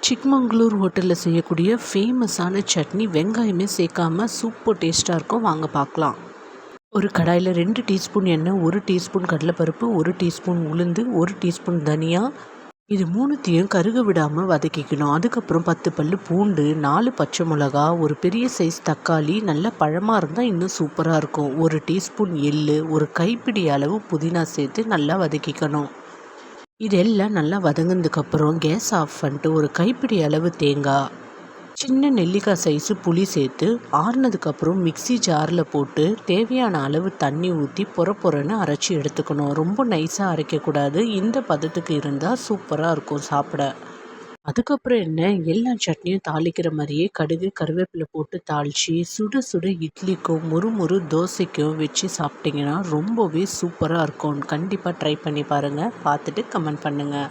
சிக்மங்களூர் ஹோட்டலில் செய்யக்கூடிய ஃபேமஸான சட்னி வெங்காயமே சேர்க்காம சூப்பர் டேஸ்ட்டாக இருக்கும். வாங்க பார்க்கலாம். ஒரு கடாயில் 2 டீஸ்பூன் எண்ணெய், 1 டீஸ்பூன் கடலைப்பருப்பு, 1 டீஸ்பூன் உளுந்து, 1 டீஸ்பூன் தனியா, இது மூணுத்தையும் கருக விடாமல் வதக்கிக்கணும். அதுக்கப்புறம் 10 பல்லு பூண்டு, 4 பச்சை மிளகா, ஒரு பெரிய சைஸ் தக்காளி, நல்ல பழமாக இருந்தால் இன்னும் சூப்பராக இருக்கும். 1 டீஸ்பூன் எள்ளு, ஒரு கைப்பிடி அளவு புதினா சேர்த்து நல்லா வதக்கிக்கணும். இதெல்லாம் நல்லா வதங்கினதுக்கப்புறம் கேஸ் ஆஃப் பண்ணிட்டு ஒரு கைப்பிடி அளவு தேங்காய், சின்ன நெல்லிக்காய் சைஸு புளி சேர்த்து ஆறுனதுக்கப்புறம் மிக்ஸி ஜாரில் போட்டு தேவையான அளவு தண்ணி ஊற்றி பொறன்னு அரைச்சி எடுத்துக்கணும். ரொம்ப நைஸாக அரைக்கக்கூடாது. இந்த பதத்துக்கு இருந்தால் சூப்பராக இருக்கும் சாப்பிட. அதுக்கப்புறம் என்ன, எல்லா சட்னியும் தாளிக்கிற மாதிரியே கடுகு கருவேப்பிலை போட்டு தாளித்து சுட சுட இட்லிக்கும் முறுமுறு தோசைக்கும் வச்சு சாப்பிட்டிங்கன்னா ரொம்பவே சூப்பராக இருக்கும். கண்டிப்பாக ட்ரை பண்ணி பாருங்கள். பார்த்துட்டு கமெண்ட் பண்ணுங்கள்.